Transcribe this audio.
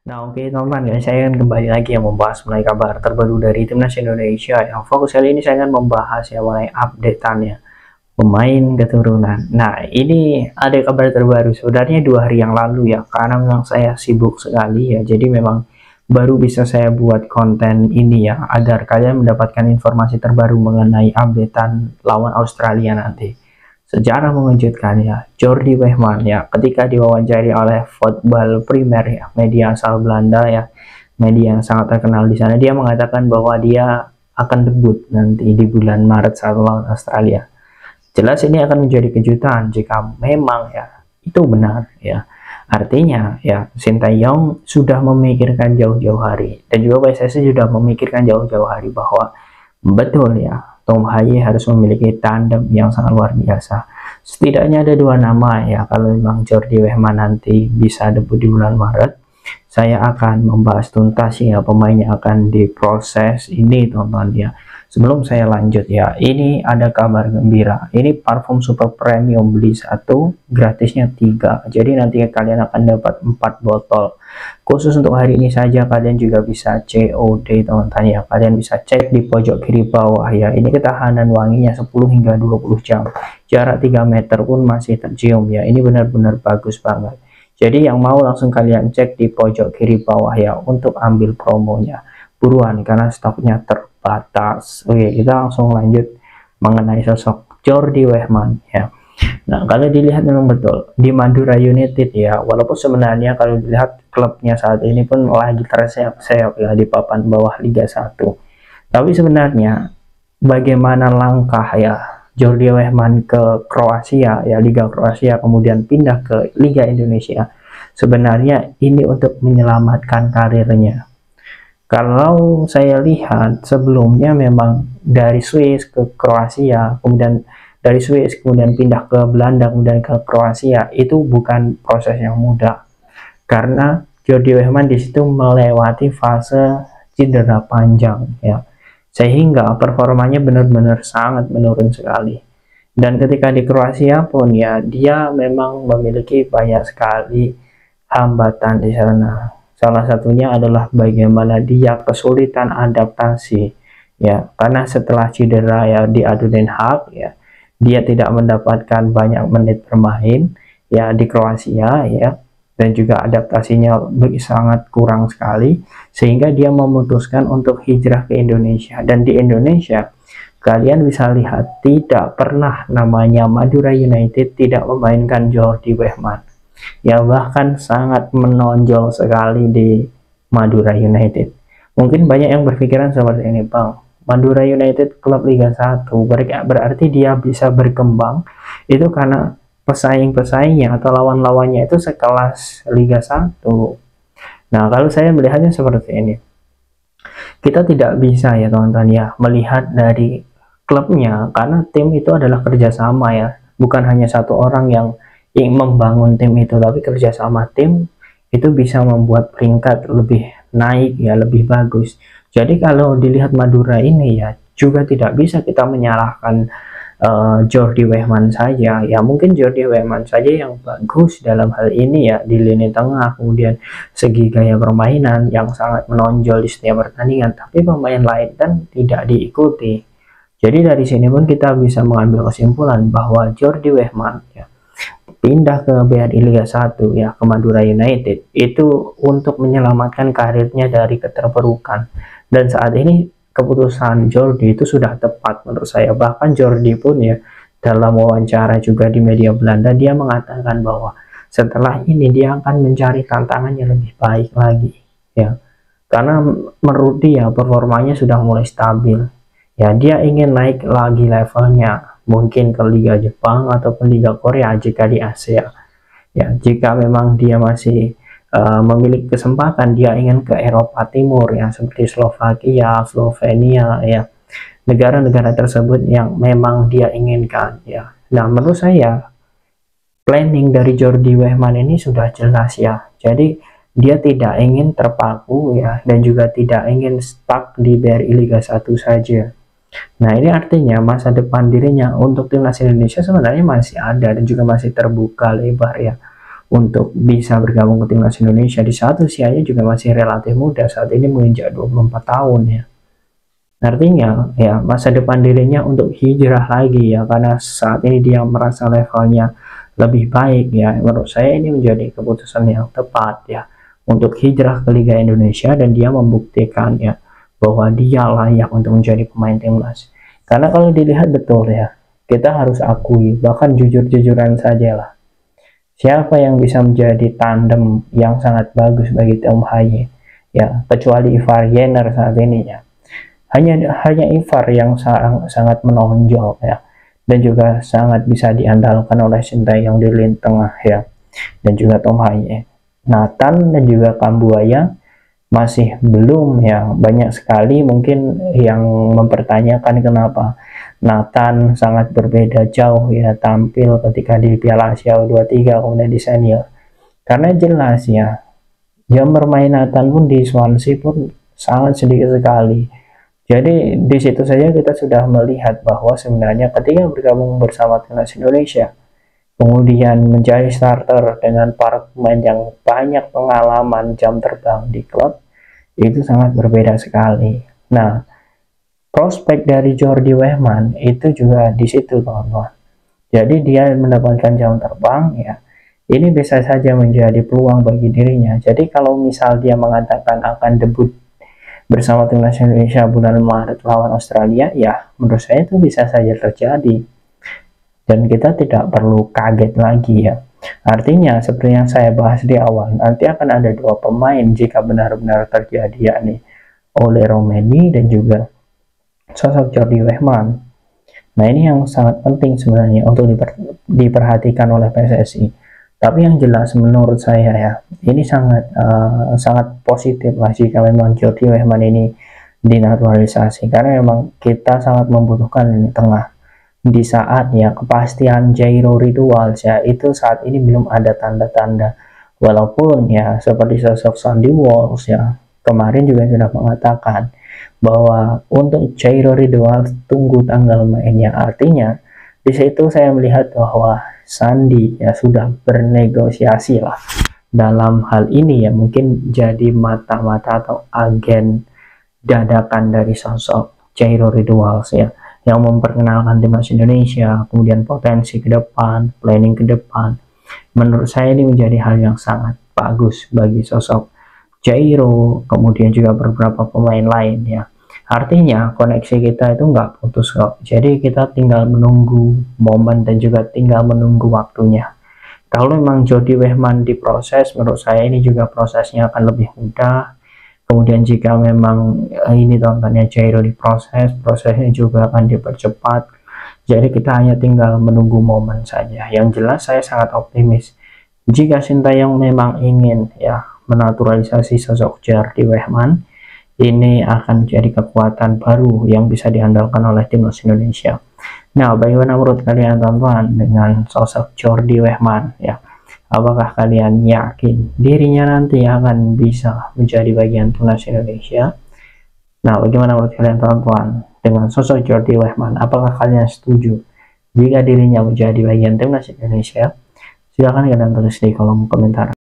Nah, oke teman-teman ya, saya akan kembali lagi yang membahas mengenai kabar terbaru dari Timnas Indonesia. Yang fokus kali ini saya akan membahas ya mengenai update-annya pemain keturunan. Nah, ini ada kabar terbaru sebenarnya 2 hari yang lalu ya, karena memang saya sibuk sekali ya, jadi memang baru bisa saya buat konten ini ya, agar kalian mendapatkan informasi terbaru mengenai updatean lawan Australia nanti. Secara mengejutkan ya, Jordi Wehman ya, ketika diwawancari oleh Voetbal Primer ya, media asal Belanda ya, media yang sangat terkenal di sana, dia mengatakan bahwa dia akan debut nanti di bulan Maret saat lawan Australia. Jelas ini akan menjadi kejutan jika memang ya itu benar ya. Artinya ya Sintayong sudah memikirkan jauh-jauh hari, dan juga PSSI sudah memikirkan jauh-jauh hari bahwa betul ya, Tom Haye harus memiliki tandem yang sangat luar biasa. Setidaknya ada 2 nama ya, kalau memang Jordi Wehman nanti bisa debut di bulan Maret, saya akan membahas tuntas ya pemainnya akan diproses ini teman-teman ya. Sebelum saya lanjut ya, ini ada kabar gembira. Ini parfum super premium, beli 1 gratisnya 3. Jadi nanti kalian akan dapat 4 botol. Khusus untuk hari ini saja, kalian juga bisa COD teman-teman ya. Kalian bisa cek di pojok kiri bawah ya. Ini ketahanan wanginya 10 hingga 20 jam. Jarak 3 meter pun masih tercium ya. Ini benar-benar bagus banget. Jadi yang mau langsung kalian cek di pojok kiri bawah ya untuk ambil promonya. Buruan karena stoknya terbatas. Oke, kita langsung lanjut mengenai sosok Jordi Wehman ya. Nah, kalau dilihat memang betul di Madura United ya, walaupun sebenarnya kalau dilihat klubnya saat ini pun lagi terseok-seok ya di papan bawah Liga 1. Tapi sebenarnya bagaimana langkah ya Jordi Wehman ke Kroasia ya, Liga Kroasia, kemudian pindah ke Liga Indonesia. Sebenarnya ini untuk menyelamatkan karirnya. Kalau saya lihat sebelumnya memang dari Swiss ke Kroasia, kemudian dari Swiss kemudian pindah ke Belanda, kemudian ke Kroasia, itu bukan proses yang mudah. Karena Jordi Wehman di situ melewati fase cedera panjang ya. Sehingga performanya benar-benar sangat menurun sekali. Dan ketika di Kroasia pun ya, dia memang memiliki banyak sekali hambatan di sana. Salah satunya adalah bagaimana dia kesulitan adaptasi ya, karena setelah cedera ya di Adu Den Haag ya, dia tidak mendapatkan banyak menit bermain ya di Kroasia ya, dan juga adaptasinya sangat kurang sekali, sehingga dia memutuskan untuk hijrah ke Indonesia. Dan di Indonesia kalian bisa lihat tidak pernah namanya Madura United tidak memainkan Jordi Wehman ya, bahkan sangat menonjol sekali di Madura United. Mungkin banyak yang berpikiran seperti ini, Bang, Madura United klub Liga 1 berarti dia bisa berkembang itu karena pesaing-pesaingnya atau lawan-lawannya itu sekelas Liga 1. Nah, kalau saya melihatnya seperti ini, kita tidak bisa ya teman-teman ya melihat dari klubnya, karena tim itu adalah kerjasama ya, bukan hanya satu orang yang ingin membangun tim itu, tapi kerjasama tim itu bisa membuat peringkat lebih naik ya, lebih bagus. Jadi kalau dilihat Madura ini ya, juga tidak bisa kita menyalahkan Jordi Wehman saja ya. Mungkin Jordi Wehman saja yang bagus dalam hal ini ya, di lini tengah, kemudian segi gaya permainan yang sangat menonjol di setiap pertandingan, tapi pemain lain kan tidak diikuti. Jadi dari sini pun kita bisa mengambil kesimpulan bahwa Jordi Wehman ya, pindah ke BRI Liga 1 ya, ke Madura United itu untuk menyelamatkan karirnya dari keterpurukan. Dan saat ini keputusan Jordi itu sudah tepat menurut saya. Bahkan Jordi pun ya dalam wawancara juga di media Belanda, dia mengatakan bahwa setelah ini dia akan mencari tantangan yang lebih baik lagi ya, karena menurut dia performanya sudah mulai stabil ya. Dia ingin naik lagi levelnya, mungkin ke Liga Jepang ataupun Liga Korea jika di Asia ya. Jika memang dia masih memiliki kesempatan, dia ingin ke Eropa Timur ya, seperti Slovakia, Slovenia ya, negara-negara tersebut yang memang dia inginkan ya. Nah, menurut saya planning dari Jordi Wehman ini sudah jelas ya. Jadi dia tidak ingin terpaku ya, dan juga tidak ingin stuck di BRI Liga 1 saja. Nah, ini artinya masa depan dirinya untuk timnas Indonesia sebenarnya masih ada dan juga masih terbuka lebar ya. untuk bisa bergabung ke timnas Indonesia di saat usianya juga masih relatif muda, saat ini menginjak 24 tahun ya. Artinya ya masa depan dirinya untuk hijrah lagi ya, karena saat ini dia merasa levelnya lebih baik ya. Menurut saya ini menjadi keputusan yang tepat ya untuk hijrah ke Liga Indonesia, dan dia membuktikan ya bahwa dia layak untuk menjadi pemain timnas. Karena kalau dilihat betul ya, kita harus akui, bahkan jujur-jujuran saja lah, siapa yang bisa menjadi tandem yang sangat bagus bagi Tom Haye ya, kecuali Ivar Jenner saat ini ya. Hanya Ivar yang sangat menonjol ya, dan juga sangat bisa diandalkan oleh Sintayong di lini tengah ya, dan juga Tom Haye. Nathan dan juga Kambuaya masih belum ya, banyak sekali mungkin yang mempertanyakan kenapa Nathan sangat berbeda jauh ya tampil ketika di Piala Asia U23 kemudian di senior. Karena jelas ya, jam bermain Nathan pun di Swansea pun sangat sedikit sekali. Jadi di situ saja kita sudah melihat bahwa sebenarnya ketika bergabung bersama timnas Indonesia, kemudian menjadi starter dengan para pemain yang banyak pengalaman jam terbang di klub, itu sangat berbeda sekali. Nah, prospek dari Jordi Wehman itu juga di situ, teman-teman. Jadi dia mendapatkan jam terbang ya, ini bisa saja menjadi peluang bagi dirinya. Jadi kalau misal dia mengatakan akan debut bersama timnas Indonesia bulan Maret lawan Australia, ya menurut saya itu bisa saja terjadi dan kita tidak perlu kaget lagi ya. Artinya seperti yang saya bahas di awal, nanti akan ada dua pemain jika benar-benar terjadi, yakni Ole Romeni dan juga sosok Jordi Wehman. Nah ini yang sangat penting sebenarnya untuk diperhatikan oleh PSSI. Tapi yang jelas menurut saya ya, ini sangat positif lah jika memang Jordi Wehman ini dinaturalisasi, karena memang kita sangat membutuhkan ini tengah di saat ya kepastian Jairo Ridwals ya itu saat ini belum ada tanda-tanda, walaupun ya seperti sosok Sandy Walsh ya kemarin juga sudah mengatakan bahwa untuk Jairo Ridwals tunggu tanggal mainnya. Artinya di situ saya melihat bahwa Sandi ya sudah bernegosiasi lah dalam hal ini ya, mungkin jadi mata-mata atau agen dadakan dari sosok Jairo Ridwals ya, yang memperkenalkan timnas Indonesia, kemudian potensi ke depan, planning ke depan. Menurut saya ini menjadi hal yang sangat bagus bagi sosok Jairo, kemudian juga beberapa pemain lain ya. Artinya koneksi kita itu nggak putus kok. Jadi kita tinggal menunggu momen dan juga tinggal menunggu waktunya. Kalau memang Jordi Wehman diproses, menurut saya ini juga prosesnya akan lebih mudah. Kemudian jika memang ini contohnya Jairo diproses, prosesnya juga akan dipercepat. Jadi kita hanya tinggal menunggu momen saja. Yang jelas saya sangat optimis jika Sintayong memang ingin ya menaturalisasi sosok Jordi Wehman, ini akan jadi kekuatan baru yang bisa diandalkan oleh timnas Indonesia. Nah, bagaimana menurut kalian teman-teman dengan sosok Jordi Wehman ya? Apakah kalian yakin dirinya nanti akan bisa menjadi bagian timnas Indonesia? Nah, bagaimana menurut kalian teman-teman dengan sosok Jordi Wehman? Apakah kalian setuju jika dirinya menjadi bagian timnas Indonesia? Silahkan kalian tulis di kolom komentar.